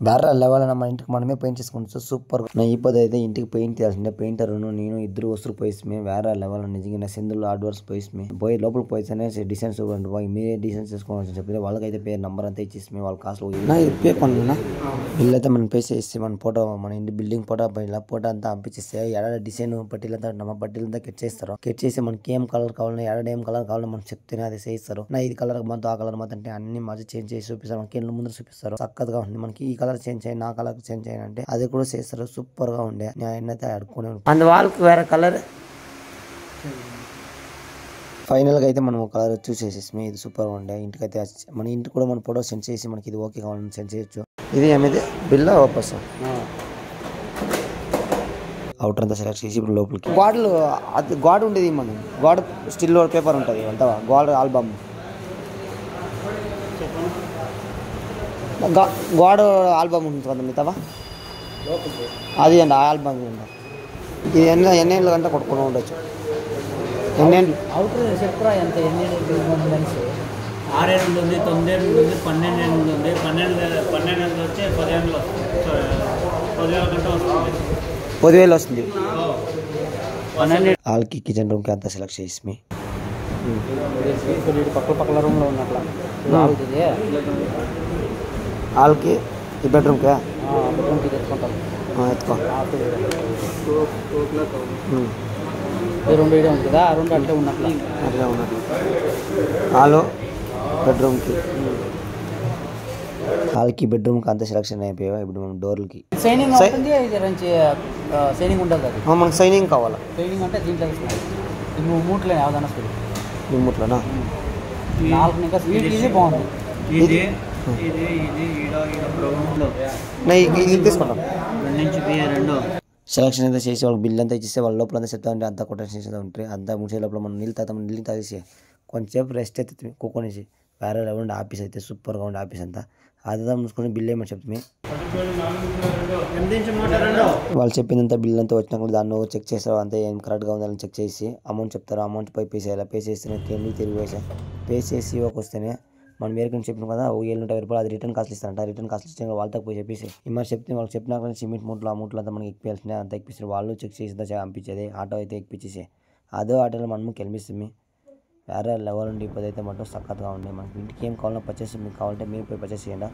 వేరే లెవెల్ మన ఇంటికి మనమే పెయింట్ చేసుకుంటూ సూపర్ ఇప్పుడు అయితే ఇంటికి పెయింట్ చేయాల్సిందే పెయింటర్ నేను ఇద్దరు వస్తువు పోయిస్తే వేరే లెవెల్ నిజంగా సింధులు అడ్వాన్స్ పోయి లోపలికి పోయిస్తేనే డిసైన్స్ పోయి మీరే డిసైన్స్ చేసుకోవాలని చెప్పి వాళ్ళకైతే పేరు నంబర్ అంతా ఇచ్చేసి వాళ్ళ కాస్ట్ ఇది పే పనున్నా బిల్ అయితే మనం పే చేసి మన ఫోటో మన ఇంటి బిల్డింగ్ ఫోటో ఫోటో అంతా పంపించేస్తే ఎడ డిసైన్ పట్టీలంతా మన పట్టీలంతా కెట్ చేస్తారు కెట్ చేసి మనకి ఏం కలర్ కావాలని ఎడ ఏం కలర్ కావాలని మనం చెప్తేనే అది చేయిస్తారు ఇది కలర్ మొత్తం ఆ కలర్ మొత్తం అంటే అన్ని మధ్య చేంజ్ చేసి చూపిస్తారు మనకి ముందు చూపిస్తారు చక్కగా ఉంటుంది మనకి ఈ కలర్ చేంజ్ చేయండి నా కలర్ చేంజ్ చేయండి అంటే అది కూడా చేస్తారు సూపర్ గా ఉండే నేనైతే ఆడుకునే అందు వాళ్ళకి వేరే కలర్ ఫైనల్ గా అయితే మనం కలర్ చూసేసి ఇది సూపర్ గా ఉండే ఇంటికైతే మన ఇంటికి కూడా మన ఫోటో సెండ్ చేసి మనకి ఇది ఓకే కావాలని సెండ్ చేయొచ్చు ఇది ఏమైతే బిల్ వాపస్ అవుటర్ అంతా సెలెక్ట్ చేసి ఇప్పుడు లోపలికి గోడలు అది గోడ ఉండేది మనం గోడ స్టిల్ పేపర్ ఉంటుంది అంతా గోడ ఆల్బమ్ గోడ ఆల్బమ్ ఉంటుంది కదా మిగతావా అది అండి ఆల్బమ్ ఇది ఎన్నేళ్ళు అంతా కొట్టుకుని ఉండొచ్చు ఎన్నేళ్ళు చెప్పరా ఎంత ఎన్నేళ్ళు 6 ఏళ్ళు ఉంది 9 ఏళ్ళు ఉంది 12 ఏళ్ళు ఉంది 12 ఏళ్ళు వచ్చి 10 ఏళ్ళు 10,000 కంటే వస్తుంది 10,000 వస్తుంది వాళ్ళకి కిచెన్ రూమ్కి అంతా సెలెక్ట్ చేసి పక్కల రూమ్లో ఉన్నట్లా వాళ్ళకి ఈ బెడ్రూమ్కి ఎత్తుకుంటాం ఎత్తుకో రెండు ఇడే ఉంది కదా రెండు అట్లే ఉన్నట్లు వాళ్ళు బెడ్రూమ్కి వాళ్ళకి బెడ్రూమ్కి అంతా సెలెక్షన్ అయిపోయాయి ఇప్పుడు మనం డోర్లకి సైనింగ్ సైనింగ్ ఉంటుంది అది మనకు సైనింగ్ కావాలా సైనింగ్ అంటే దీంట్లో నువ్వు మూట్లో ఏదైనా స్పీడ్ ఈ మూట్లోనా 4 ఇంకా స్పీడ్ ఇది బాగుంది ఇది తీసుకుంటాం 2 నుంచి 2 సెలక్షన్ అయితే చేసి వాళ్ళకి బిల్ అంతా ఇచ్చేస్తే వాళ్ళ లోపల అంతా చెప్తా ఉంటే అంతా కొటేషన్ చేస్తూ ఉంటాయి అంతా ముసే లోపల మనం నీళ్ళు తాగేసి కొంచెంసేపు రెస్ట్ అయితే కుక్కొనేసి వేరే ఉండే ఆఫీస్ అయితే సూపర్గా ఉండే ఆఫీస్ అంతా అదే మూసుకొని బిల్ ఏమని చెప్తుంది వాళ్ళు చెప్పిందంతా బిల్ అంతా వచ్చినా కూడా దాన్ని చెక్ చేస్తారు అంతా ఏం కరెక్ట్గా ఉందని చెక్ చేసి అమౌంట్ చెప్తారు అమౌంట్ పే చేయాలి పే చేస్తేనే తిరిగి పే చేసి వస్తేనే మనం వేరే చెప్పిన కదా 750 రూపాయలు అది రిటర్న్ కాస్ట్ ఇస్తారంట రిటర్న్ కాస్ట్ ఇస్తే వాళ్ళతో పోయి చెప్పేసి మరి చెప్తే వాళ్ళకి చెప్పినాక సిమెంట్ మూట్లో ఆ మూట్లో అంతా మనకి ఎక్కిపోయాల్సిందే అంతా ఎక్కిస్తారు వాళ్ళు చెక్ చేసి పంపించేది ఆటో అయితే ఎక్కిపించేసి అదే ఆటోలో మనము గెలిపిస్తుంది వేరే లెవెల్ ఉండి ఇప్పుడు అయితే మాత్రం సక్కత్గా ఉండే మనకి ఇంటికి ఏం కావాలన్నా పర్చేస్ మీకు కావాలంటే మీరు పోయి పర్చేస్ చేయండి